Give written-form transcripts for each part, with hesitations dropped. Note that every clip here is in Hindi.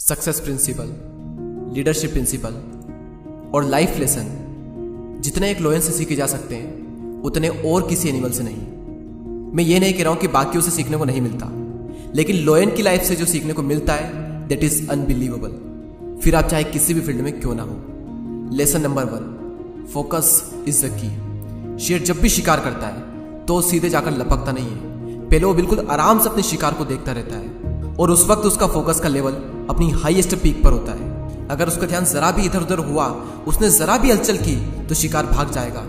सक्सेस प्रिंसिपल, लीडरशिप प्रिंसिपल और लाइफ लेसन जितने एक लायन से सीखे जा सकते हैं उतने और किसी एनिमल से नहीं। मैं ये नहीं कह रहा हूं कि बाकियों से सीखने को नहीं मिलता, लेकिन लायन की लाइफ से जो सीखने को मिलता है दैट इज अनबिलीवेबल। फिर आप चाहे किसी भी फील्ड में क्यों ना हो। Lesson number 1, focus is the की। शेर जब भी शिकार करता है तो सीधे जाकर लपकता नहीं है, पहले वो बिल्कुल आराम से अपने शिकार को देखता रहता है और उस वक्त उसका फोकस का लेवल अपनी हाईएस्ट पीक पर होता है। अगर उसका ध्यान जरा भी इधर उधर हुआ, उसने जरा भी हलचल की तो शिकार भाग जाएगा।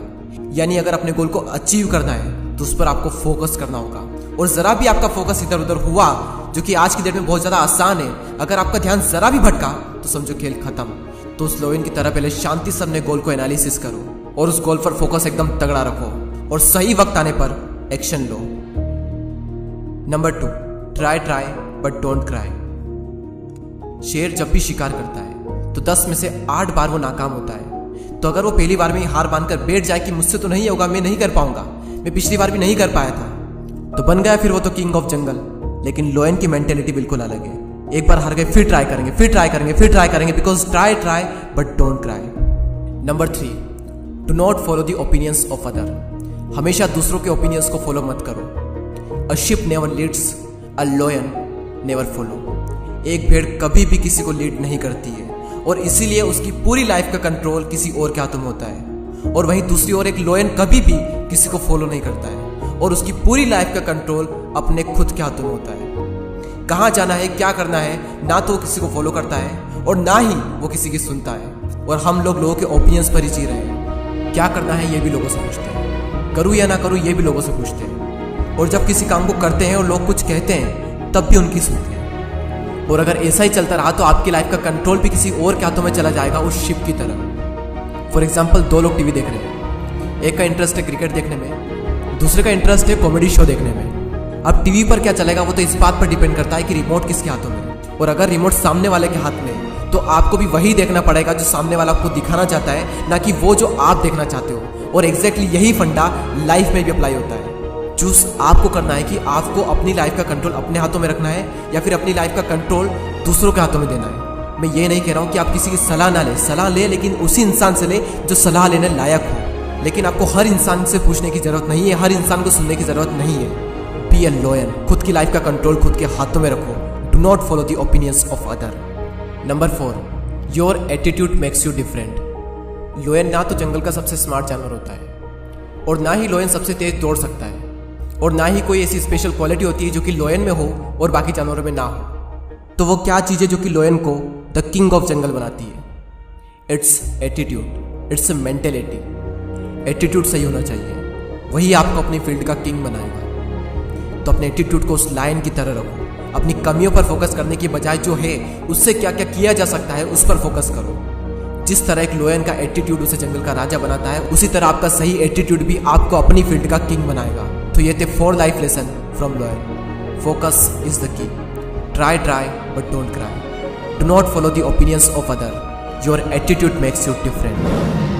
यानी अगर अपने गोल को अचीव करना है तो उस पर आपको फोकस करना होगा, और जरा भी आपका फोकस इधर उधर हुआ, जो कि आज की डेट में बहुत ज्यादा आसान है, अगर आपका ध्यान जरा भी भटका तो समझो खेल खत्म। तो उस लायन की तरह पहले शांति से अपने गोल को एनालिसिस करो और उस गोल पर फोकस एकदम तगड़ा रखो और सही वक्त आने पर action low. Number 2, try but don't cry. शेर जब भी शिकार करता है तो 10 में से 8 बार वो नाकाम होता है। तो अगर वो पहली बार में ही हार मानकर बैठ जाए कि मुझसे तो नहीं होगा, मैं नहीं कर पाऊंगा, मैं पिछली बार भी नहीं कर पाया था, तो बन गया फिर वो तो किंग ऑफ जंगल। लेकिन लायन की मेंटेलिटी बिल्कुल अलग है। एक बार हार गए फिर ट्राई करेंगे, फिर ट्राई करेंगे, फिर ट्राई करेंगे, because try but don't cry. Number 3, do not follow the opinions of other. हमेशा दूसरों के ओपिनियंस को फॉलो मत करो। A sheep never leads, a lion never follow. एक भेड़ कभी भी किसी को लीड नहीं करती है और इसीलिए उसकी पूरी लाइफ का कंट्रोल किसी और के हाथों में होता है। और वहीं दूसरी ओर एक लायन कभी भी किसी को फॉलो नहीं करता है और उसकी पूरी लाइफ का कंट्रोल अपने खुद के हाथों में होता है। कहाँ जाना है, क्या करना है, ना तो वो किसी को फॉलो करता है और ना ही वो किसी की सुनता है। और हम लोगों के ओपिनियंस पर ही जी रहे हैं। क्या करना है ये भी लोगों से पूछते हैं, करूँ या ना करूँ ये भी लोगों से पूछते हैं। और जब किसी काम को करते हैं और लोग कुछ कहते हैं तब भी उनकी सुनते हैं। और अगर ऐसा ही चलता रहा तो आपकी लाइफ का कंट्रोल भी किसी और के हाथों में चला जाएगा, उस शिप की तरह। फॉर एग्जाम्पल, 2 लोग टीवी देख रहे हैं, एक का इंटरेस्ट है क्रिकेट देखने में, दूसरे का इंटरेस्ट है कॉमेडी शो देखने में। अब टीवी पर क्या चलेगा वो तो इस बात पर डिपेंड करता है कि रिमोट किसके हाथों में। और अगर रिमोट सामने वाले के हाथ में तो आपको भी वही देखना पड़ेगा जो सामने वाला आपको दिखाना चाहता है, ना कि वो जो आप देखना चाहते हो। और एग्जैक्टली यही फंडा लाइफ में भी अप्लाई होता है। चूज आपको करना है कि आपको अपनी लाइफ का कंट्रोल अपने हाथों में रखना है या फिर अपनी लाइफ का कंट्रोल दूसरों के हाथों में देना है। मैं ये नहीं कह रहा हूँ कि आप किसी की सलाह ना ले, सलाह ले लेकिन उसी इंसान से ले जो सलाह लेने लायक हो। लेकिन आपको हर इंसान से पूछने की जरूरत नहीं है, हर इंसान को सुनने की जरूरत नहीं है। बी अ लायन, खुद की लाइफ का कंट्रोल खुद के हाथों में रखो। Do not follow the opinions of other. Number 4, your attitude makes you different. Lion ना तो जंगल का सबसे स्मार्ट जानवर होता है और ना ही लायन सबसे तेज दौड़ सकता है, और ना ही कोई ऐसी स्पेशल क्वालिटी होती है जो कि लायन में हो और बाकी जानवरों में ना हो। तो वो क्या चीज़ है जो कि लायन को द किंग ऑफ जंगल बनाती है? It's attitude, it's mentality. Attitude सही होना चाहिए, वही आपको अपनी फील्ड का किंग बनाएगा। तो अपने एटीट्यूड को उस लायन की तरह रखो। अपनी कमियों पर फोकस करने की बजाय जो है उससे क्या क्या किया जा सकता है उस पर फोकस करो। जिस तरह एक लायन का एटीट्यूड उसे जंगल का राजा बनाता है, उसी तरह आपका सही एटीट्यूड भी आपको अपनी फील्ड का किंग बनाएगा। तो ये थे 4 life lesson from lion. Focus is the key. Try but don't cry. Do not follow the opinions of other. Your attitude makes you different.